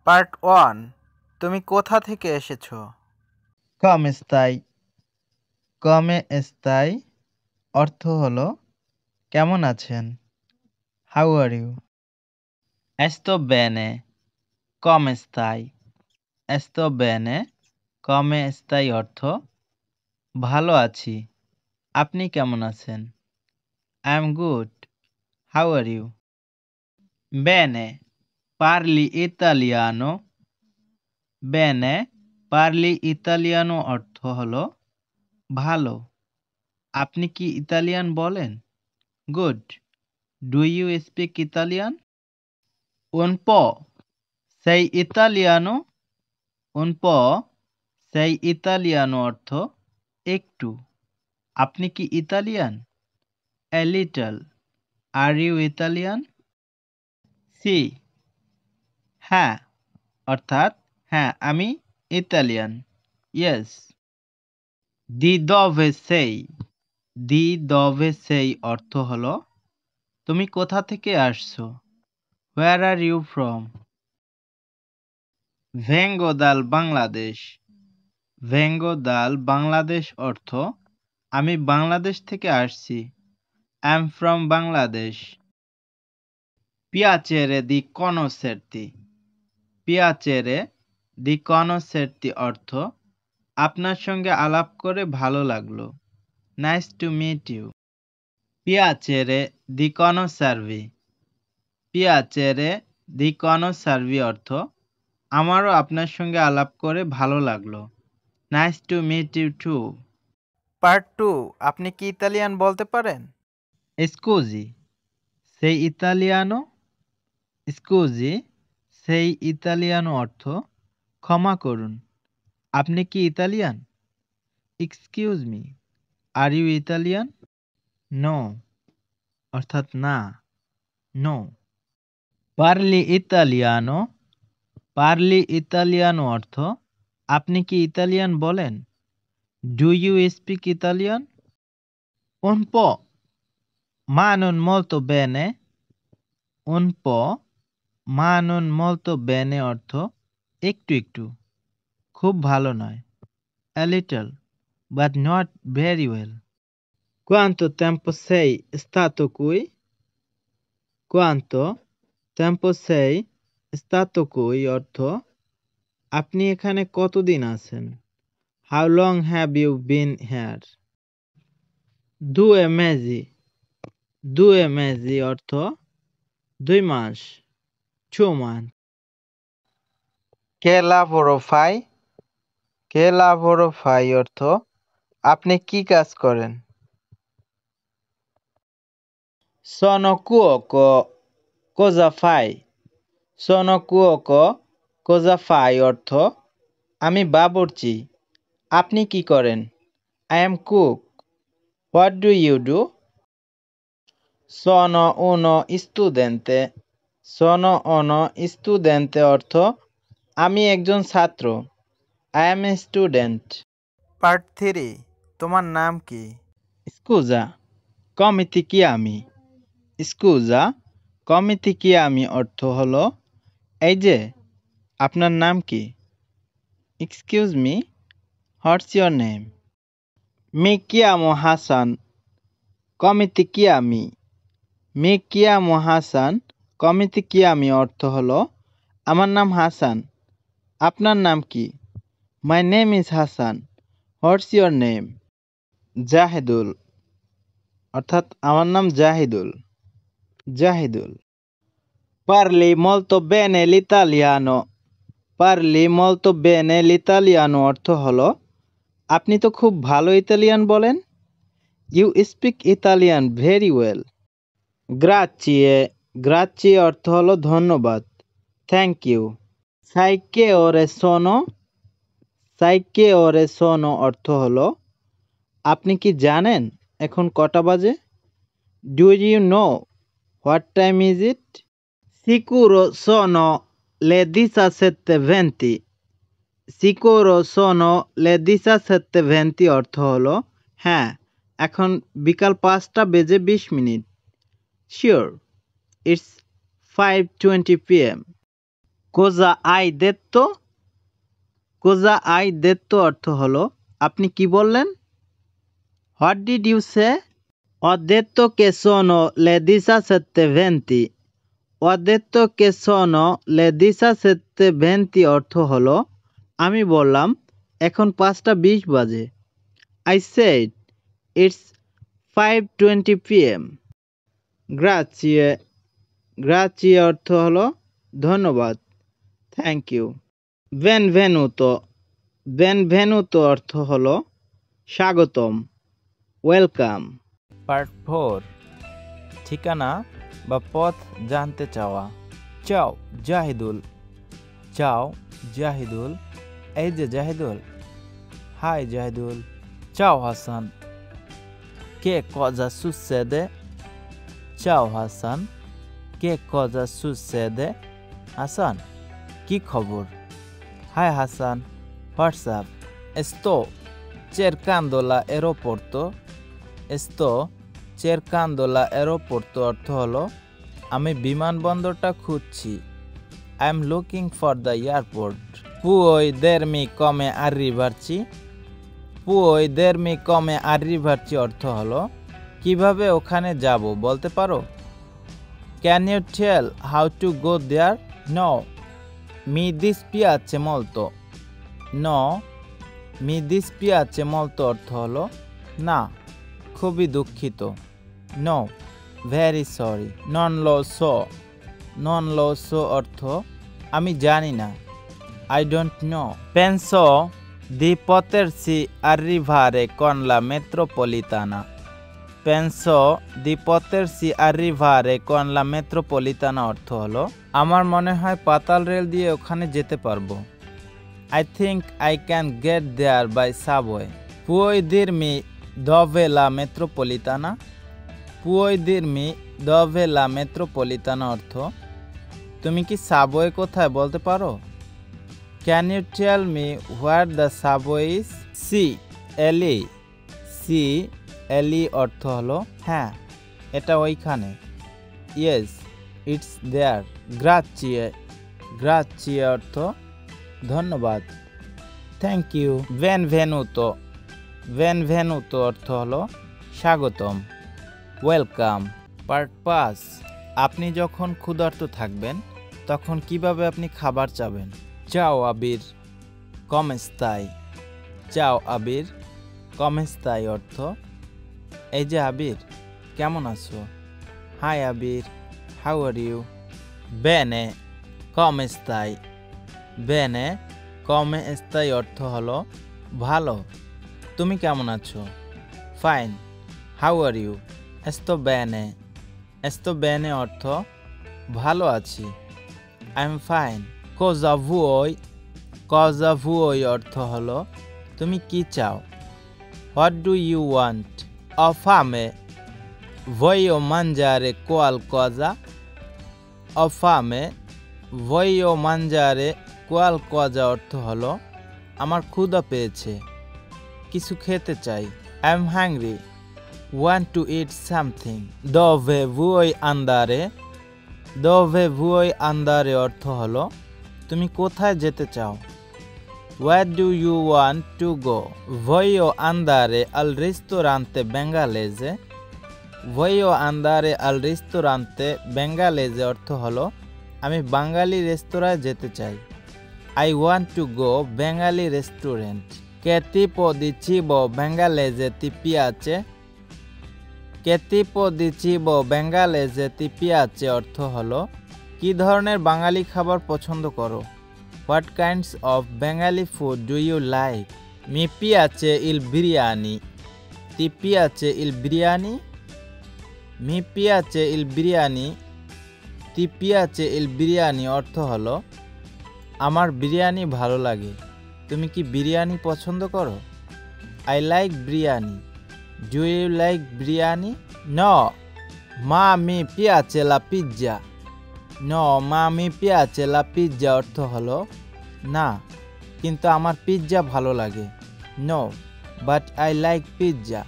Part 1। তুমি কোথা থেকে এসেছো? কম স্থায়ী। কমে স্থায়ী অর্থ হলো কেমন আছেন? How are you? এস্তো বেনে কম স্থায়ী। এস্তো বেনে কমে স্থায়ী অর্থ ভালো আছি। আপনি কেমন আছেন? I am good. How are you? বেনে পারলি ইতালিয়ানো। বেনে পারলি ইতালিয়ানো অর্থ হলো ভালো। আপনি কি ইতালিয়ান বলেন? Good. Do you speak Italian? Un po'. Sei italiano? Un po'. Sei italiano অর্থ একটু। আপনি কি Italian? A little. Are you Italian? Si. হ্যাঁ অর্থাৎ হ্যাঁ আমি Italian. Yes. Di dove sei? Di dove sei অর্থ হলো তুমি কোথা থেকে আসছো? Where are you from? Vengo dal Bangladesh. ভেঙ্গো দাল বাংলাদেশ অর্থ আমি বাংলাদেশ থেকে আসছি। I am from Bangladesh. পিয়াচেরে দি কনোসের্তি। পিয়াচেরে দি কনোসের্তি অর্থ আপনার সঙ্গে আলাপ করে ভালো লাগলো। Nice to meet you. পিয়াচেরে দি কনোসার্ভি। পিয়াচেরে দি কনোসার্ভি অর্থ আমারও আপনার সঙ্গে আলাপ করে ভালো লাগলো। Nice to meet you too. Part 2। আপনি কি ইতালিয়ান বলতে পারেন? Scusi, sei italiano? Scusi, sei italiano অর্থ ক্ষমা করুন আপনি কি Italian? Excuse me, are you Italian? No অর্থাৎ না, নো। পারলি ইতালিয়ানো। পারলি ইতালিয়ানো অর্থ আপনি কি ইতালিয়ান বলেন? Do you speak Italian? Un po', ma non molto bene. Un po', ma non molto bene অর্থ একটু একটু, খুব ভালো নয়। A little, but not very well. Quanto tempo sei stato qui? Quanto tempo sei stato qui অর্থ আপনি এখানে কতদিন আছেন? How long have you been here? Due mesi. Due mesi অর্থ 2 মাস, 2 months. কে lavoro fai? কে lavoro fai অর্থ আপনি কি কাজ করেন? Sono cuoco. Cosa fai? Sono cuoco. Cosa fai অর্থ আমি বাবুর্চি। আপনি কি করেন? I am cook. What do you do? Sono uno studente. Sono uno studente অর্থ আমি একজন ছাত্র। I am a student. Part 3। তোমার নাম কি? Scusa, come ti chiami? Scusa, come ti chiami অর্থ হলো এই যে আপনার নাম কি? Excuse me, what's your name? Mi chiamo Hasan. Come ti chiami? Mi chiamo Hasan. Come ti chiami অর্থ হলো আমার নাম হাসান। আপনার নাম কি? My name is Hasan. What's your name? Zahidul অর্থাৎ আমার নাম Zahidul. Zahidul. Parli molto bene l'italiano. Parli molto bene l'italiano অর্থ হলো আপনি তো খুব ভালো ইতালিয়ান বলেন। You speak Italian very well. Grazie. Grazie অর্থ হলো ধন্যবাদ। Thank you. Sai che ore sono? Sai che ore sono অর্থ হলো আপনি কি জানেন এখন কটা বাজে? Do you know what time is it? Sicuro sono le 17:20. Sicuro sono le 17:20 অর্থ হলো হ্যাঁ এখন বিকাল 5টা বেজে 20 মিনিট। Sure, it's 5:20 p.m. কোজা আই দেত্তো, কোজা আই দেত্তো অর্থ হলো আপনি কি বললেন? What did you say? Ho detto che sono le 17:20. Ho detto che sono le 17:20 অর্থ হলো আমি বললাম এখন 5:20 বাজে। I said it's 5:20 p.m. Grazie. Grazie অর্থ হলো ধন্যবাদ, থ্যাংক ইউ। Benvenuto. Benvenuto অর্থ হলো স্বাগতম, ওয়েলকাম। পার্ট 4, ঠিকানা বা পথ জানতে চাওয়া। চাও জাহিদুল, চাও জাহিদুল, এই যে জাহিদুল। হাই জাহিদুল। চাও হাসান, কে cosa succede? চাও হাসান, কে cosa succede? হাসান, কি খবর? Hi Hasan, what's up. sto cercando l'aeroporto. sto cercando l'aeroporto অর্থ হলো আমি বিমানবন্দরটা খুঁজছি। I am looking for the airport. Puoi dirmi come arrivarci? Puoi dirmi come arrivarci অর্থ হলো কিভাবে ওখানে যাব বলতে পারো? Can you tell how to go there? No. Mi dispiace molto. No. Mi dispiace molto অর্থ হলো না, খুবই দুঃখিত। No. Very sorry. Non lo so. Non lo so অর্থ আমি জানি না, I don't know. Penso di potersi arrivare con la metropolitana. Penso di potersi arrivare con la metropolitana অর্থ হলো আমার মনে হয় পাতাল রেল দিয়ে ওখানে যেতে পারবো। I think I can get there by subway. Puoi dirmi dove la metropolitana? Puoi dirmi dove la metropolitana অর্থ তুমি কি সাবওয়ে কোথায় বলতে পারো? Can you tell me where the subway is? CLE. CLE অর্থ হলো হ্যাঁ, এটা ওইখানে। Yes, it's there. Grazie. Grazie অর্থ ধন্যবাদ, থ্যাংক ইউ। Benvenuto. Benvenuto অর্থ হলো স্বাগতম, ওয়েলকাম। পার্ট 5, আপনি যখন ক্ষুধার্ত থাকবেন তখন কিভাবে আপনি খাবার চাবেন। চাও আবির, come stai? চাও আবির, come stai অর্থ এই যে আবির, কেমন আছো? Hi Abir, how are you? Bene, come stai? Bene, come stai অর্থ হলো ভালো, তুমি কেমন আছো? Fine, how are you? Sto bene. Sto bene অর্থ ভালো আছি, I am fine. Cosa vuoi? Cosa vuoi অর্থ হলো তুমি কি চাও? What do you want? Ho fame. Voglio mangiare qualcosa. Ho fame. Voglio mangiare qualcosa অর্থ হলো আমার ক্ষুধা পেয়েছে, কিছু খেতে চাই। I am hungry. Want to eat something. Dove vuoi andare? Dove vuoi andare অর্থ হলো তুমি কোথায় যেতে চাও? Where do you want to go? Voglio andare al ristorante bengalese. Voglio andare al ristorante bengalese অর্থ হলো আমি বাঙালি রেস্তোরাঁয় যেতে চাই। I want to go Bengali restaurant. Che tipo di cibo bengalese ti piace? Che tipo di cibo bengalese ti piace অর্থ হলো কি ধরনের বাঙালি খাবার পছন্দ করো? What kinds of Bengali food do you like? Mi piace il biryani. Ti piace il biryani? Mi piace il biryani. Ti piace il biryani অর্থ হলো আমার বিরিয়ানি ভালো লাগে, তুমি কি বিরিয়ানি পছন্দ করো? I like biryani. Do you like biryani? No, ma mi piace la pizza. No, ma mi piace la pizza অর্থ হলো না, কিন্তু আমার পিৎজা ভালো লাগে। No, but I like pizza.